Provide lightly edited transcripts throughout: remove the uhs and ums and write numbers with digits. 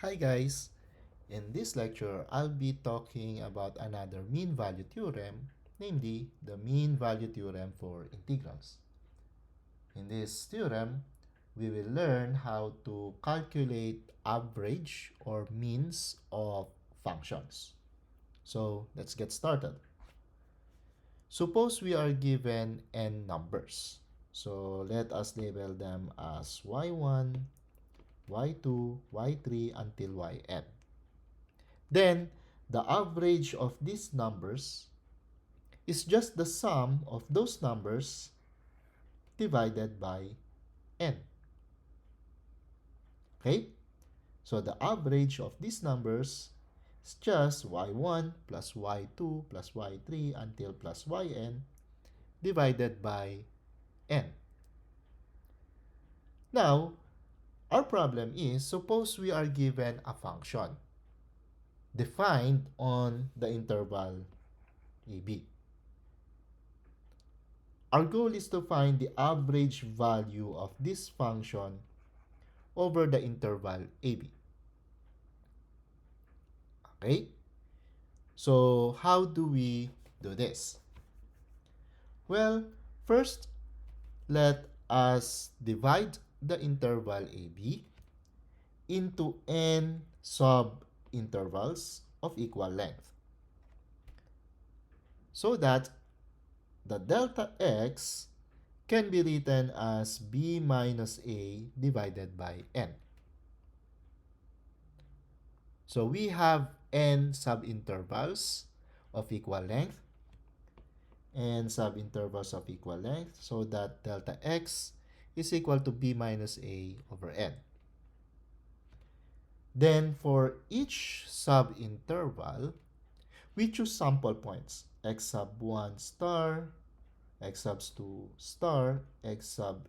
Hi guys! In this lecture, I'll be talking about another mean value theorem, namely the mean value theorem for integrals. In this theorem, we will learn how to calculate average or means of functions. So let's get started. Suppose we are given n numbers. So let us label them as y1, y2, y3 until yn. Then, the average of these numbers is just the sum of those numbers divided by n. Okay? So, the average of these numbers is just y1 plus y2 plus y3 until plus yn divided by n. Now, our problem is, suppose we are given a function defined on the interval AB. Our goal is to find the average value of this function over the interval AB. Okay? So, how do we do this? Well, first, let us divide the interval AB into n sub-intervals of equal length so that the delta x can be written as b minus a divided by n. So we have n subintervals of equal length and subintervals of equal length so that delta x is equal to b minus a over n. Then for each subinterval, we choose sample points x sub 1 star, x sub 2 star, x sub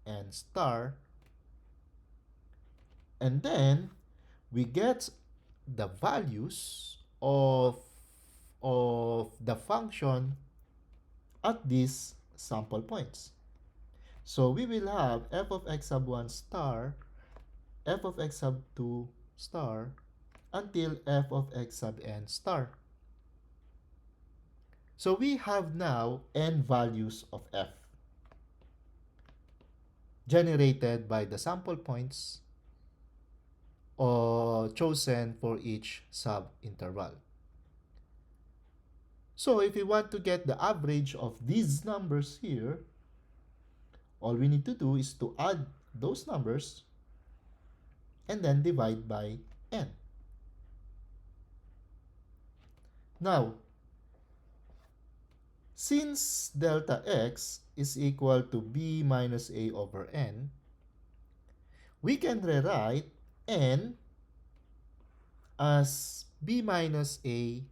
n star, and then we get the values of the function at these sample points. So we will have f of x sub 1 star, f of x sub 2 star, until f of x sub n star. So we have now n values of f generated by the sample points chosen for each sub-interval. So if we want to get the average of these numbers here, all we need to do is to add those numbers and then divide by n. Now, since delta x is equal to b minus a over n, we can rewrite n as b minus a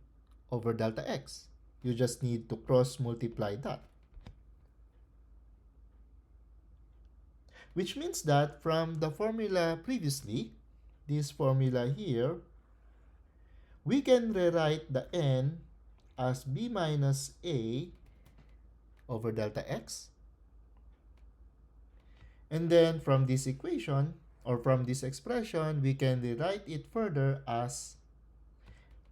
over delta x. You just need to cross multiply that. Which means that from the formula previously, this formula here, we can rewrite the n as b minus a over delta x. And then from this equation, or from this expression, we can rewrite it further as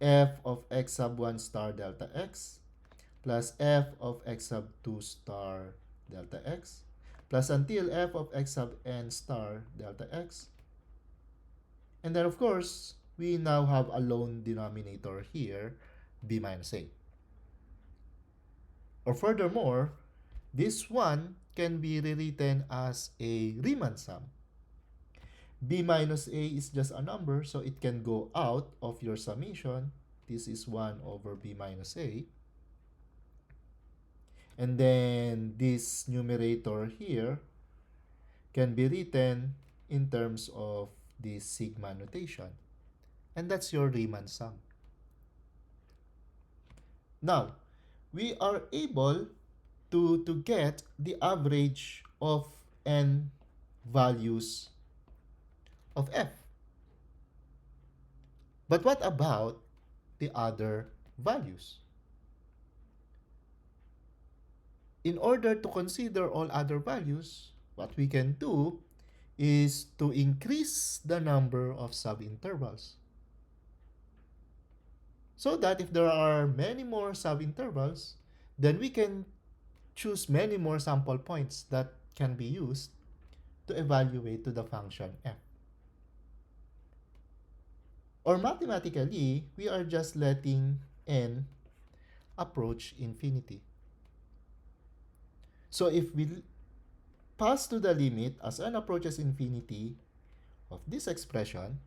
f of x sub 1 star delta x plus f of x sub 2 star delta x plus until f of x sub n star delta x. And then of course, we now have a lone denominator here, b minus a. Or furthermore, this one can be rewritten as a Riemann sum. B minus a is just a number, so it can go out of your summation. This is 1 over b minus a. And then this numerator here can be written in terms of this sigma notation. And that's your Riemann sum. Now, we are able to get the average of n values of f. But what about the other values? In order to consider all other values, what we can do is to increase the number of subintervals. So that if there are many more subintervals, then we can choose many more sample points that can be used to evaluate to the function f. Or mathematically, we are just letting n approach infinity. So if we pass to the limit as n approaches infinity of this expression,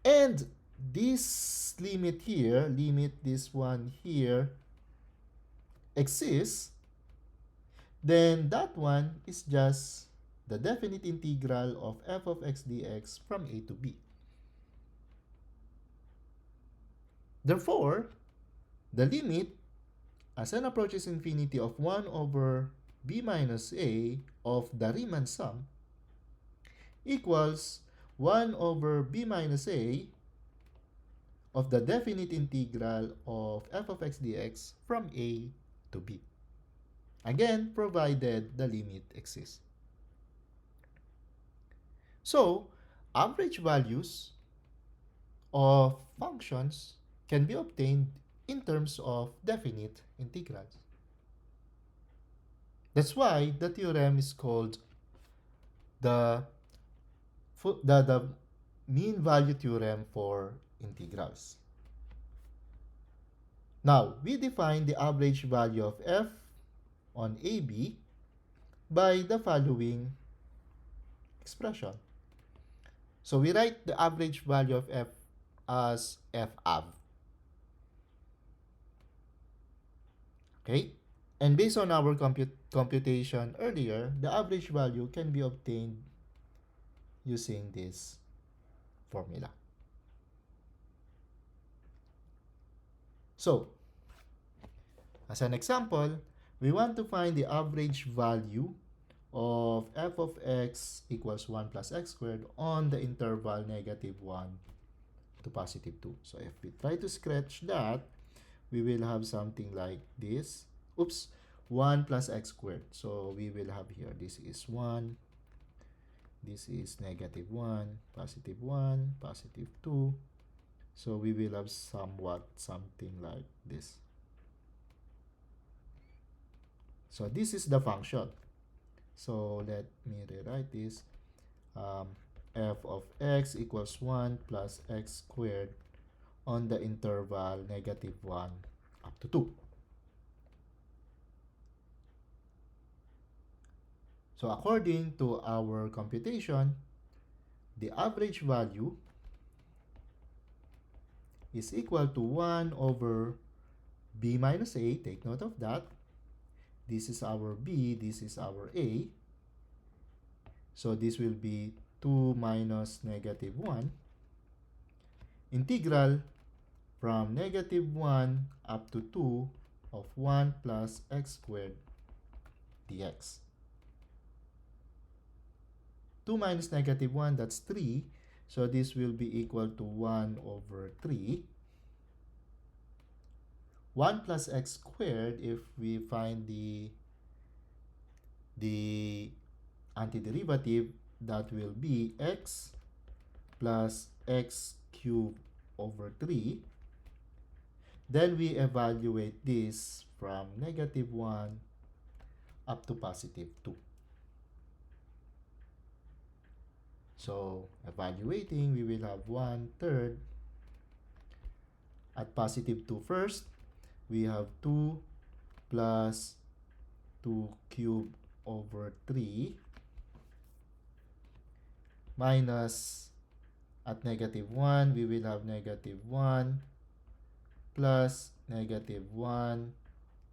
and this limit here, limit this one here, exists, then that one is just the definite integral of f of x dx from a to b. Therefore, the limit as n approaches infinity of 1 over b minus a of the Riemann sum equals 1 over b minus a of the definite integral of f of x dx from a to b. Again, provided the limit exists. So, average values of functions can be obtained in terms of definite integrals. That's why the theorem is called the mean value theorem for integrals. Now, we define the average value of f on AB by the following expression. So we write the average value of f as f_av. Okay? And based on our computation earlier, the average value can be obtained using this formula. So, as an example, we want to find the average value of f of x equals 1 plus x squared on the interval -1 to +2. So if we try to sketch that, we will have something like this. Oops, 1 plus x squared. So we will have here, this is 1, this is -1, +1, +2. So we will have something like this. So this is the function. So let me rewrite this. F of x equals 1 plus x squared on the interval -1 up to 2. So according to our computation, the average value is equal to 1 over b minus a. Take note of that. This is our b, this is our a. So this will be 2 minus -1. Integral from -1 up to 2 of 1 plus x squared dx. 2 minus -1, that's 3. So this will be equal to 1 over 3. 1 plus x squared, if we find the antiderivative, that will be x plus x cubed over 3. Then we evaluate this from -1 up to +2. So evaluating, we will have 1/3 at +2 first. We have 2 plus 2 cubed over 3 minus at -1, we will have -1 plus -1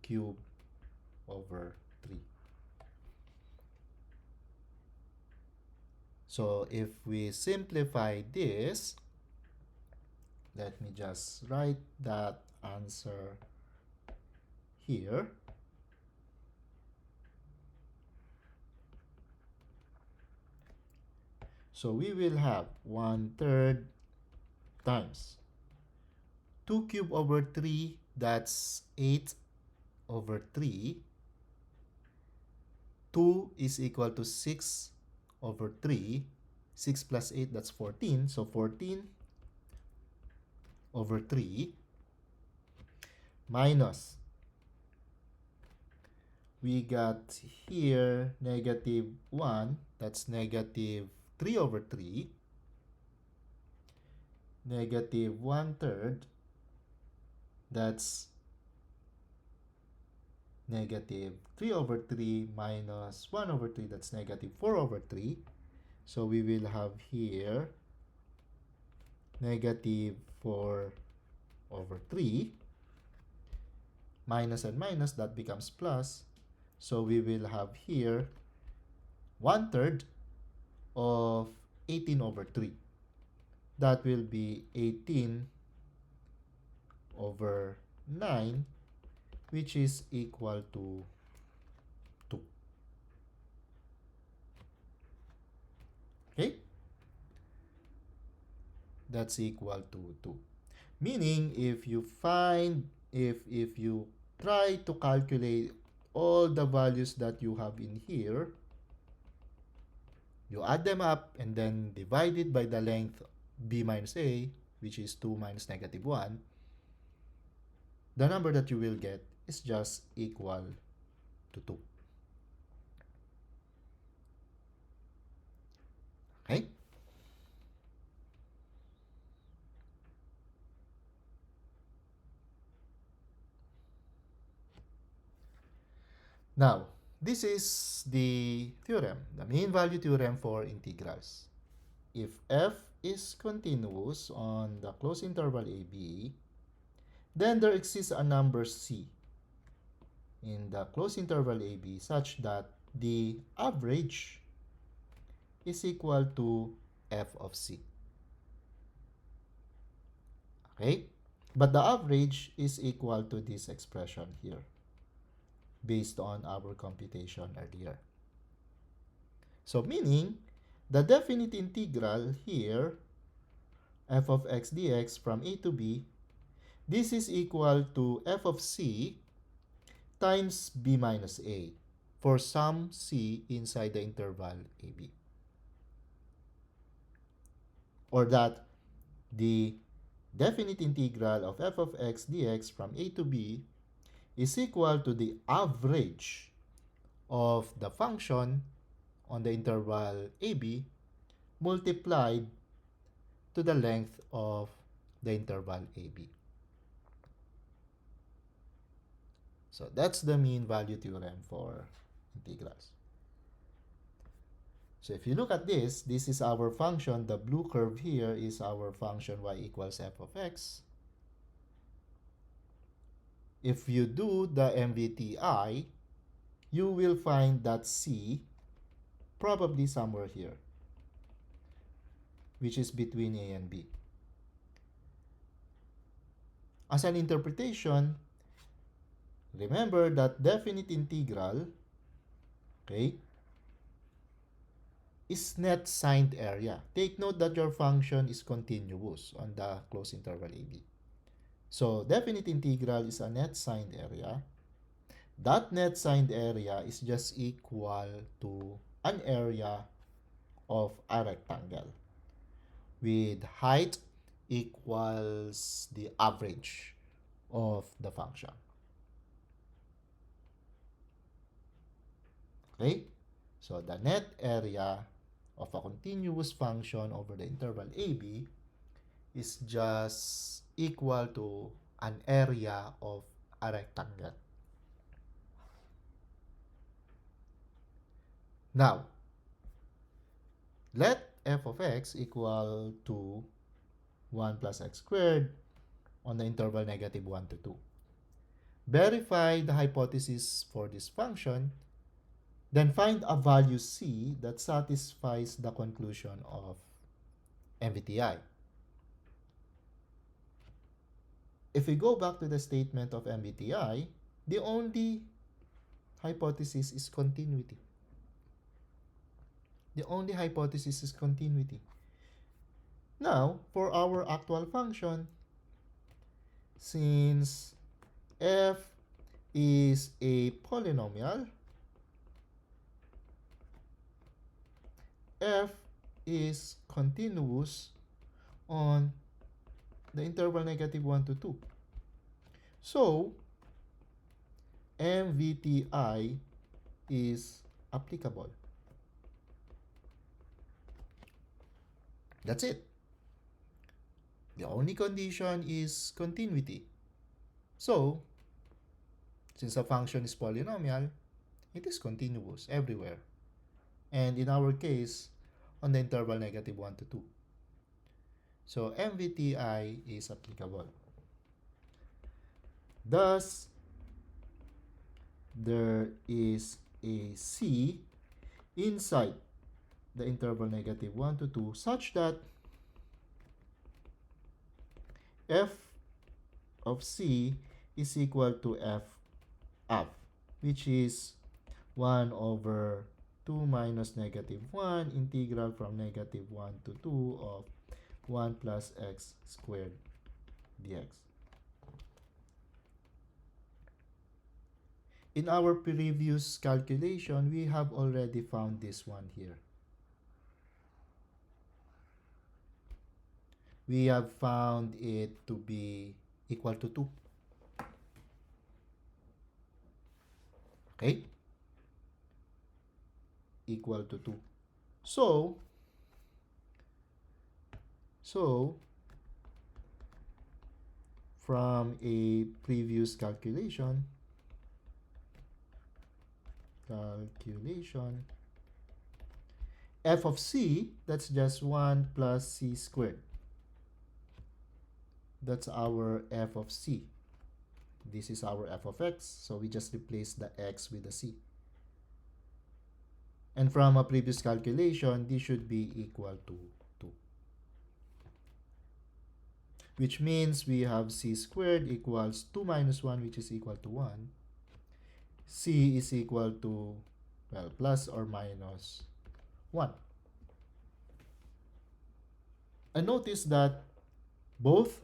cubed over 3. So if we simplify this, let me just write that answer here. So we will have 1/3 times 2 cubed over 3, that's 8 over 3. 2 is equal to 6 over 3. 6 plus 8, that's 14. So 14 over 3 minus, we got here negative 1, that's negative 3 over 3. Negative 1/3, that's negative 3 over 3 minus 1 over 3, that's negative 4 over 3. So we will have here negative 4 over 3. Minus and minus, that becomes plus. So we will have here 1/3 of 18 over 3. That will be 18 over 9, which is equal to 2. Okay? That's equal to 2. Meaning, if you try to calculate all the values that you have in here, you add them up and then divide it by the length b minus a, which is 2 minus negative 1, the number that you will get is just equal to 2. Okay? Now, this is the theorem, the mean value theorem for integrals. If f is continuous on the closed interval ab, then there exists a number c in the closed interval ab such that the average is equal to f of c. Okay? But the average is equal to this expression here based on our computation earlier. So meaning, the definite integral here, f of x dx from a to b, this is equal to f of c times b minus a for some c inside the interval ab. Or that the definite integral of f of x dx from a to b is equal to the average of the function on the interval ab multiplied to the length of the interval ab. So that's the mean value theorem for integrals. So if you look at this, this is our function. The blue curve here is our function y equals f of x. If you do the MVTI, you will find that c probably somewhere here, which is between a and b. As an interpretation, remember that definite integral, okay, is net signed area. Take note that your function is continuous on the closed interval ab. So definite integral is a net signed area. That net signed area is just equal to an area of a rectangle with height equals the average of the function. Okay? So the net area of a continuous function over the interval AB is just equal to an area of a rectangle. Now, let f of x equal to 1 plus x squared on the interval negative 1 to 2. Verify the hypothesis for this function, then find a value c that satisfies the conclusion of MVTI. If we go back to the statement of MVTI, the only hypothesis is continuity. The only hypothesis is continuity. Now, for our actual function, since f is a polynomial, f is continuous on the interval -1 to 2. So, MVTI is applicable. That's it. The only condition is continuity. So, since a function is polynomial, it is continuous everywhere. And in our case, on the interval -1 to 2. So, MVTI is applicable. Thus, there is a C inside the interval -1 to 2 such that f of C is equal to f of, which is 1 over 2 minus -1 integral from -1 to 2 of 1 plus x squared dx. In our previous calculation, we have already found this one here. We have found it to be equal to 2. Okay? Equal to 2. So, from a previous calculation, f of c, that's just 1 plus c squared. That's our f of c. This is our f of x, so we just replace the x with the c. And from a previous calculation, this should be equal to 2. Which means we have c squared equals 2 minus 1, which is equal to 1. C is equal to, well, plus or minus 1. And notice that both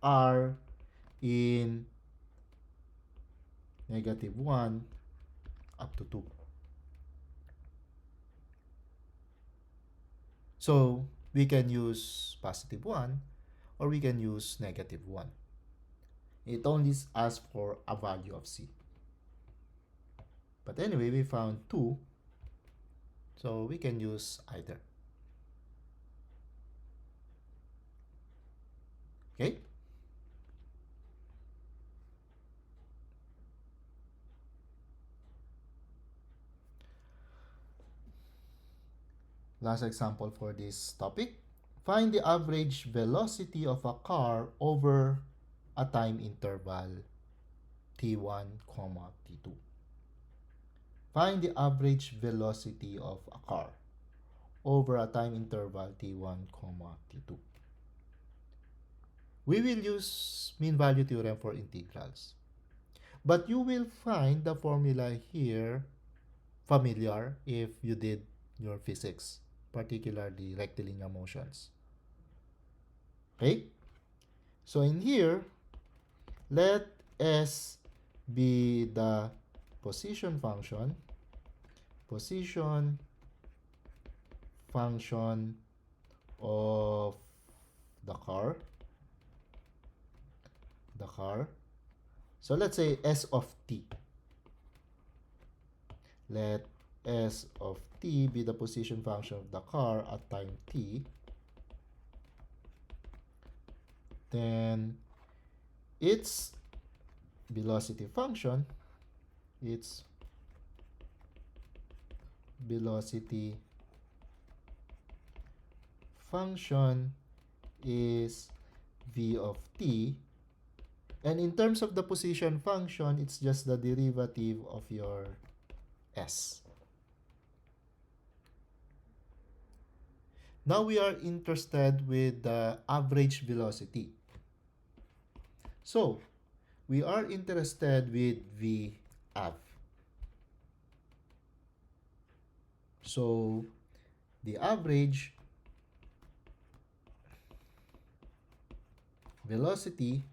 are in -1 up to 2. So we can use +1 or we can use -1. It only asks for a value of c. But anyway, we found 2, so we can use either. Okay? Last example for this topic. Find the average velocity of a car over a time interval t1, t2. Find the average velocity of a car over a time interval t1, t2. We will use mean value theorem for integrals. But you will find the formula here familiar if you did your physics, particularly rectilinear motions. Okay? So in here, let S be the position function of the car. So let's say S of t. Let S of t be the position function of the car at time t. Then its velocity function, is v of t, and in terms of the position function, it's just the derivative of your s. Now we are interested with the average velocity. So we are interested with v av. So the average velocity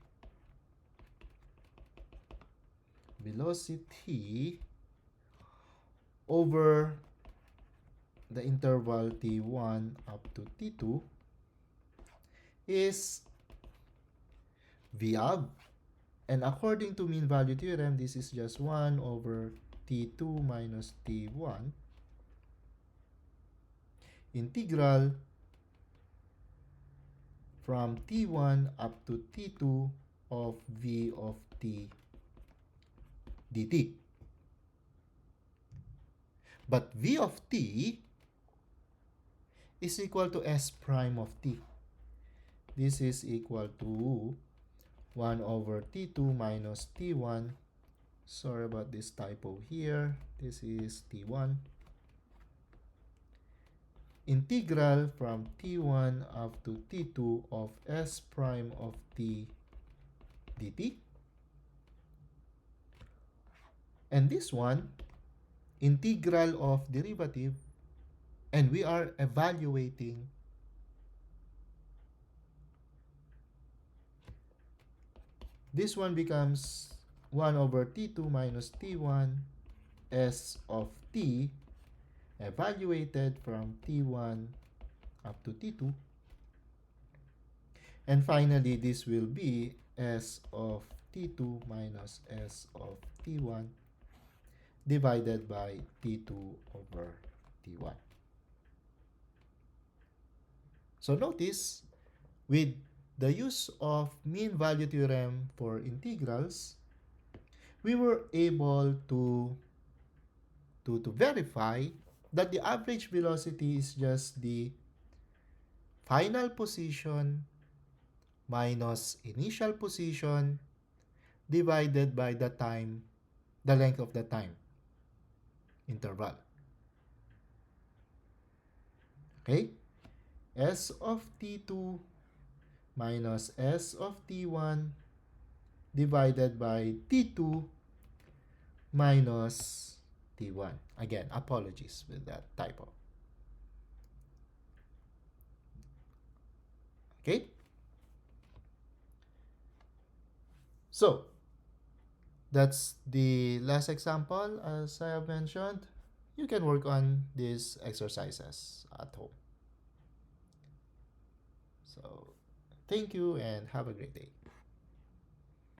over the interval t1 up to t2 is V of, and according to mean value theorem, this is just 1 over t2 minus t1 integral from t1 up to t2 of v of t dt. But v of t is equal to s prime of t. This is equal to 1 over t2 minus t1. Sorry about this typo here. This is t1. Integral from t1 up to t2 of s prime of t dt. And this one, integral of derivative, and we are evaluating this one becomes 1 over t2 minus t1 s of t evaluated from t1 up to t2. And finally, this will be s of t2 minus s of t1 divided by t2 over t1. So notice, with the use of mean value theorem for integrals, we were able to verify that the average velocity is just the final position minus initial position divided by the time, the length of the time interval. Okay? S of t2 minus s of t1 divided by t2 minus t1. Again, apologies with that typo. Okay? So, that's the last example. As I have mentioned, you can work on these exercises at home. So, thank you and have a great day.